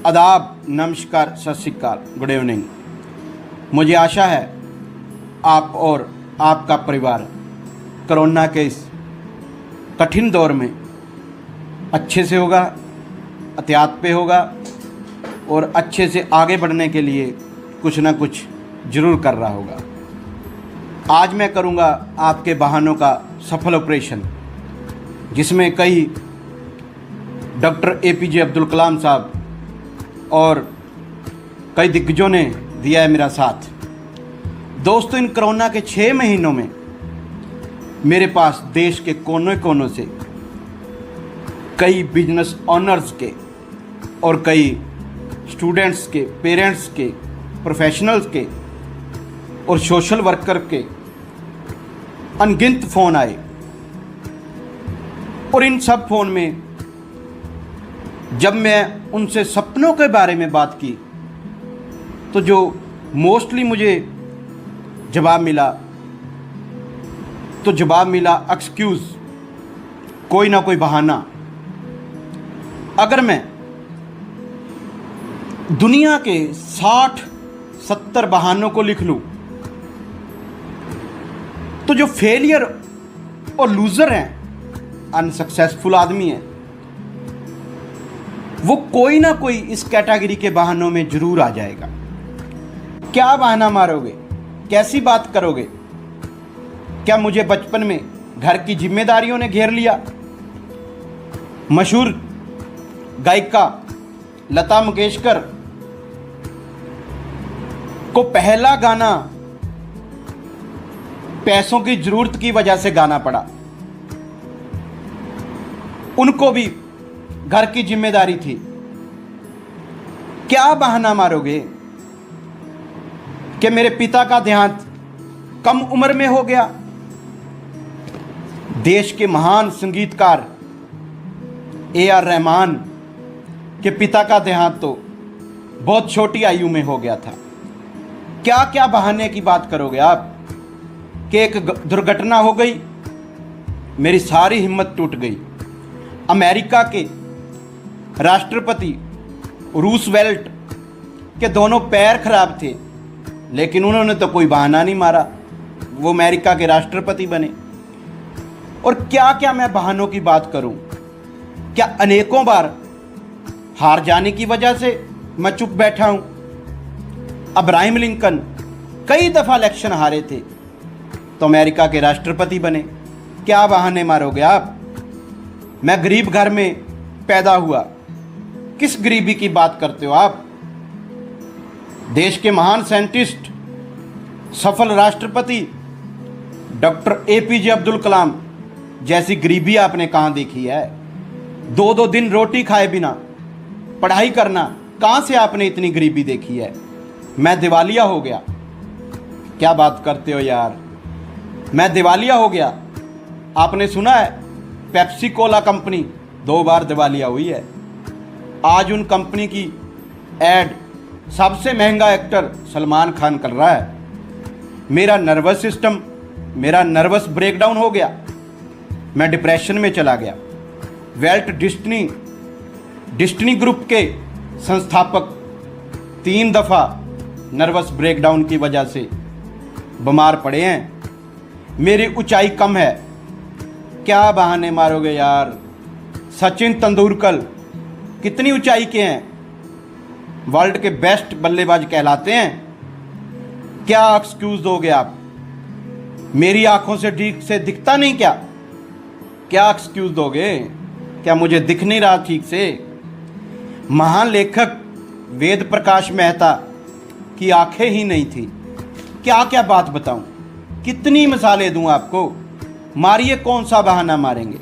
आदाब, नमस्कार, सत श्री अकाल, गुड इवनिंग। मुझे आशा है आप और आपका परिवार कोरोना के इस कठिन दौर में अच्छे से होगा, एहतियात पे होगा और अच्छे से आगे बढ़ने के लिए कुछ ना कुछ ज़रूर कर रहा होगा। आज मैं करूँगा आपके वाहनों का सफल ऑपरेशन, जिसमें कई डॉक्टर APJ अब्दुल कलाम साहब और कई दिग्गजों ने दिया है मेरा साथ। दोस्तों, इन कोरोना के 6 महीनों में मेरे पास देश के कोने कोनों से कई बिजनेस ऑनर्स के और कई स्टूडेंट्स के, पेरेंट्स के, प्रोफेशनल्स के और सोशल वर्कर के अनगिनत फ़ोन आए और इन सब फ़ोन में जब मैं उनसे सपनों के बारे में बात की तो जो मोस्टली मुझे जवाब मिला एक्सक्यूज़, कोई ना कोई बहाना। अगर मैं दुनिया के 60-70 बहानों को लिख लूँ तो जो फेलियर और लूज़र हैं, अनसक्सेसफुल आदमी हैं, वो कोई ना कोई इस कैटेगरी के बहानों में जरूर आ जाएगा। क्या बहाना मारोगे? कैसी बात करोगे? क्या मुझे बचपन में घर की जिम्मेदारियों ने घेर लिया? मशहूर गायिका लता मंगेशकर को पहला गाना पैसों की जरूरत की वजह से गाना पड़ा। उनको भी घर की जिम्मेदारी थी। क्या बहाना मारोगे कि मेरे पिता का देहांत कम उम्र में हो गया? देश के महान संगीतकार AR रहमान के पिता का देहांत तो बहुत छोटी आयु में हो गया था। क्या क्या बहाने की बात करोगे आप कि एक दुर्घटना हो गई, मेरी सारी हिम्मत टूट गई। अमेरिका के राष्ट्रपति रूसवेल्ट के दोनों पैर खराब थे, लेकिन उन्होंने तो कोई बहाना नहीं मारा, वो अमेरिका के राष्ट्रपति बने। और क्या क्या मैं बहानों की बात करूं? क्या अनेकों बार हार जाने की वजह से मैं चुप बैठा हूं? अब्राहम लिंकन कई दफ़ा इलेक्शन हारे थे तो अमेरिका के राष्ट्रपति बने। क्या बहाने मारोगे आप? मैं गरीब घर में पैदा हुआ, किस गरीबी की बात करते हो आप? देश के महान साइंटिस्ट, सफल राष्ट्रपति डॉक्टर APJ अब्दुल कलाम जैसी गरीबी आपने कहाँ देखी है? 2-2 दिन रोटी खाए बिना पढ़ाई करना, कहाँ से आपने इतनी गरीबी देखी है? मैं दिवालिया हो गया। क्या बात करते हो यार, मैं दिवालिया हो गया? आपने सुना है पेप्सी कोला कंपनी 2 बार दिवालिया हुई है। आज उन कंपनी की एड सबसे महंगा एक्टर सलमान खान कर रहा है। मेरा नर्वस सिस्टम, मेरा नर्वस ब्रेकडाउन हो गया, मैं डिप्रेशन में चला गया। वेल्ट डिस्नी ग्रुप के संस्थापक 3 दफ़ा नर्वस ब्रेकडाउन की वजह से बीमार पड़े हैं। मेरी ऊंचाई कम है। क्या बहाने मारोगे यार? सचिन तेंदुलकर कितनी ऊंचाई के हैं, वर्ल्ड के बेस्ट बल्लेबाज कहलाते हैं। क्या एक्सक्यूज दोगे आप? मेरी आंखों से ठीक से दिखता नहीं क्या? क्या एक्सक्यूज दोगे? क्या मुझे दिख नहीं रहा ठीक से? महान लेखक वेद प्रकाश मेहता की आंखें ही नहीं थी। क्या क्या बात बताऊं? कितनी मिसालें दूं आपको? मारिए, कौन सा बहाना मारेंगे?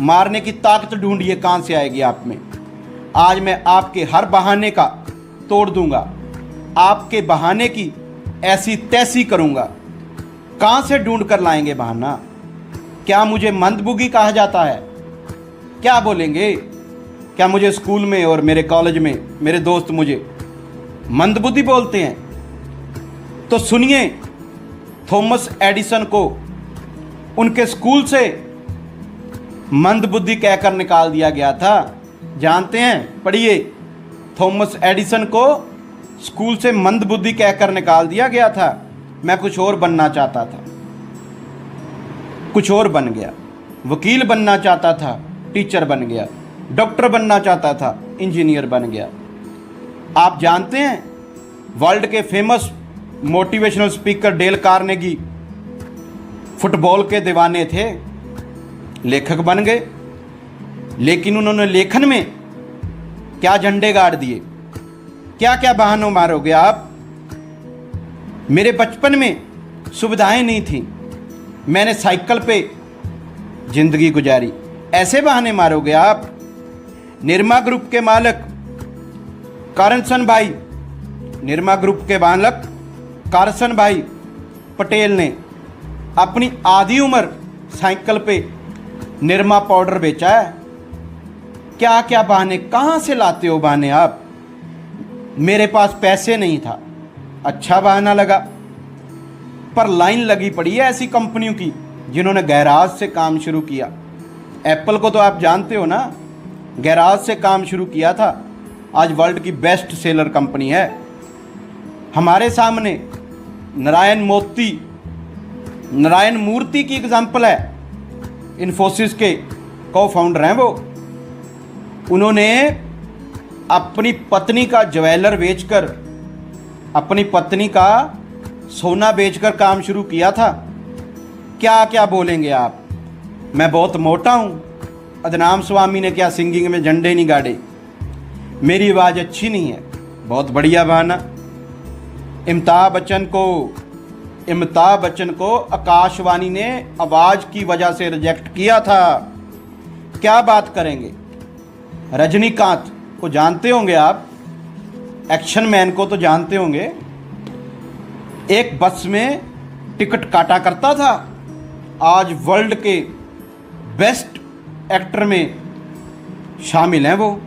मारने की ताकत ढूंढिए, कहां से आएगी आप में? आज मैं आपके हर बहाने का तोड़ दूंगा, आपके बहाने की ऐसी तैसी करूंगा। कहां से ढूंढ कर लाएंगे बहाना? क्या मुझे मंदबुद्धि कहा जाता है? क्या बोलेंगे? क्या मुझे स्कूल में और मेरे कॉलेज में मेरे दोस्त मुझे मंदबुद्धि बोलते हैं? तो सुनिए, थॉमस एडिसन को उनके स्कूल से मंदबुद्धि कहकर निकाल दिया गया था। जानते हैं? पढ़िए। थॉमस एडिसन को स्कूल से मंदबुद्धि कहकर निकाल दिया गया था। मैं कुछ और बनना चाहता था, कुछ और बन गया। वकील बनना चाहता था, टीचर बन गया। डॉक्टर बनना चाहता था, इंजीनियर बन गया। आप जानते हैं वर्ल्ड के famous motivational speaker Dale Carnegie football के दीवाने थे, लेखक बन गए। लेकिन उन्होंने लेखन में क्या झंडे गाड़ दिए, क्या क्या बहानों मारोगे आप। मेरे बचपन में सुविधाएं नहीं थी, मैंने साइकिल पे जिंदगी गुजारी, ऐसे बहाने मारोगे आप। निरमा ग्रुप के मालिक कारसन भाई, निरमा ग्रुप के मालिक कारसन भाई पटेल ने अपनी आधी उम्र साइकिल पे निरमा पाउडर बेचा है। क्या क्या बहाने, कहाँ से लाते हो बहाने आप। मेरे पास पैसे नहीं था, अच्छा बहाना लगा। पर लाइन लगी पड़ी है ऐसी कंपनियों की जिन्होंने गैराज से काम शुरू किया। एप्पल को तो आप जानते हो ना, गैराज से काम शुरू किया था, आज वर्ल्ड की बेस्ट सेलर कंपनी है। हमारे सामने नारायण मूर्ति की एग्जाम्पल है, इन्फोसिस के को फाउंडर हैं वो। उन्होंने अपनी पत्नी का ज्वेलर बेचकर, अपनी पत्नी का सोना बेचकर काम शुरू किया था। क्या क्या बोलेंगे आप। मैं बहुत मोटा हूँ, अदनाम स्वामी ने क्या सिंगिंग में झंडे नहीं गाड़े, मेरी आवाज़ अच्छी नहीं है, बहुत बढ़िया बहाना। अमिताभ बच्चन को आकाशवाणी ने आवाज़ की वजह से रिजेक्ट किया था। क्या बात करेंगे। रजनीकांत को जानते होंगे आप, एक्शन मैन को तो जानते होंगे। एक बस में टिकट काटा करता था, आज वर्ल्ड के बेस्ट एक्टर में शामिल हैं वो।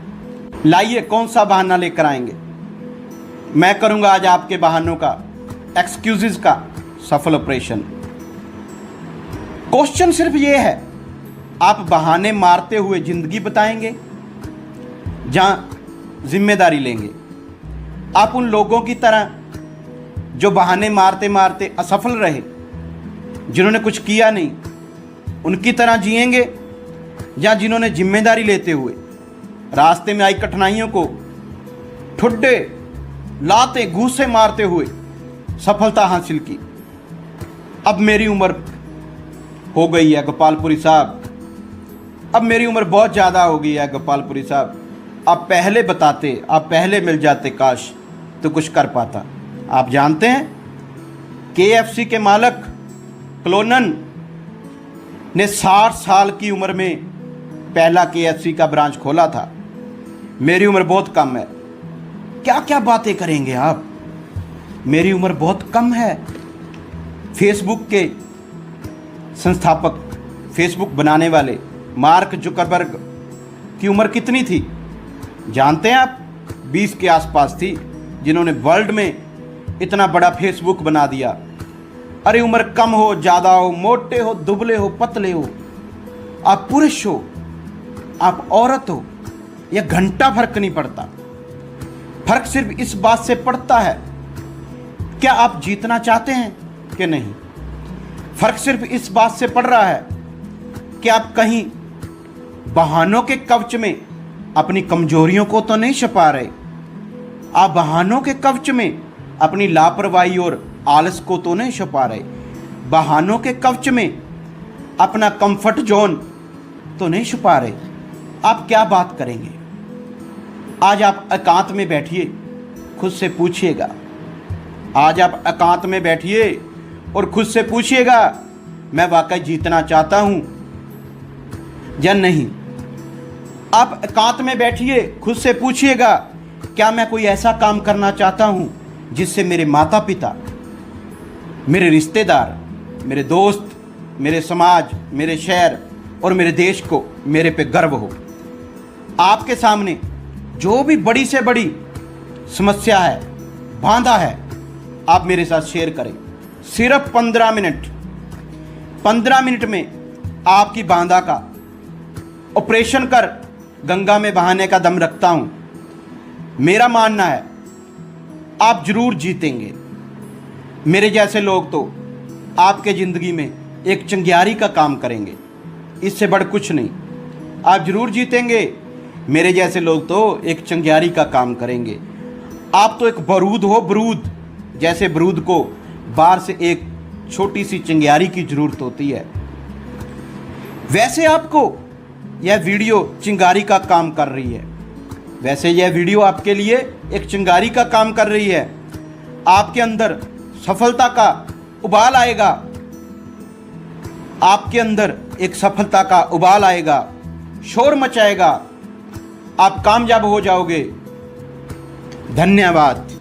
लाइए कौन सा बहाना लेकर आएंगे। मैं करूंगा आज आपके बहानों का, एक्सक्यूजेस का सफल ऑपरेशन। क्वेश्चन सिर्फ ये है, आप बहाने मारते हुए जिंदगी बताएंगे जहां जिम्मेदारी लेंगे। आप उन लोगों की तरह जो बहाने मारते मारते असफल रहे, जिन्होंने कुछ किया नहीं, उनकी तरह जिएंगे, या जिन्होंने जिम्मेदारी लेते हुए रास्ते में आई कठिनाइयों को ठुड्डे लाते घूसे मारते हुए सफलता हासिल की। अब मेरी उम्र हो गई है गोपालपुरी साहब, अब मेरी उम्र बहुत ज़्यादा हो गई है गोपालपुरी साहब। आप पहले बताते, आप पहले मिल जाते, काश तो कुछ कर पाता। आप जानते हैं KFC के मालिक क्लोनन ने 60 साल की उम्र में पहला KFC का ब्रांच खोला था। मेरी उम्र बहुत कम है, क्या क्या बातें करेंगे आप। मेरी उम्र बहुत कम है। फेसबुक के संस्थापक, फेसबुक बनाने वाले मार्क जुकरबर्ग की उम्र कितनी थी जानते हैं आप? 20 के आसपास थी, जिन्होंने वर्ल्ड में इतना बड़ा फेसबुक बना दिया। अरे उम्र कम हो, ज़्यादा हो, मोटे हो, दुबले हो, पतले हो, आप पुरुष हो, आप औरत हो, यह घंटा फर्क नहीं पड़ता। फर्क सिर्फ इस बात से पड़ता है क्या आप जीतना चाहते हैं कि नहीं। फर्क सिर्फ इस बात से पड़ रहा है कि आप कहीं बहानों के कवच में अपनी कमजोरियों को तो नहीं छिपा रहे। आप बहानों के कवच में अपनी लापरवाही और आलस को तो नहीं छिपा रहे। बहानों के कवच में अपना कंफर्ट जोन तो नहीं छुपा रहे। आप क्या बात करेंगे। आज आप एकांत में बैठिए, खुद से पूछिएगा। आज आप एकांत में बैठिए और खुद से पूछिएगा, मैं वाकई जीतना चाहता हूं या नहीं। आप एकांत में बैठिए, खुद से पूछिएगा, क्या मैं कोई ऐसा काम करना चाहता हूं जिससे मेरे माता पिता, मेरे रिश्तेदार, मेरे दोस्त, मेरे समाज, मेरे शहर और मेरे देश को मेरे पे गर्व हो। आपके सामने जो भी बड़ी से बड़ी समस्या है, बांधा है, आप मेरे साथ शेयर करें। सिर्फ 15 मिनट में आपकी बांधा का ऑपरेशन कर गंगा में बहाने का दम रखता हूं। मेरा मानना है आप जरूर जीतेंगे। मेरे जैसे लोग तो आपके ज़िंदगी में एक चिंगारी का काम करेंगे, इससे बढ़ कुछ नहीं। आप जरूर जीतेंगे। मेरे जैसे लोग तो एक चिंगारी का काम करेंगे। आप तो एक बारूद हो, बारूद। जैसे बारूद को बाहर से एक छोटी सी चिंगारी की ज़रूरत होती है, वैसे आपको यह वीडियो चिंगारी का काम कर रही है। वैसे यह वीडियो आपके लिए एक चिंगारी का काम कर रही है। आपके अंदर सफलता का उबाल आएगा, आपके अंदर एक सफलता का उबाल आएगा, शोर मचाएगा, आप कामयाब हो जाओगे। धन्यवाद।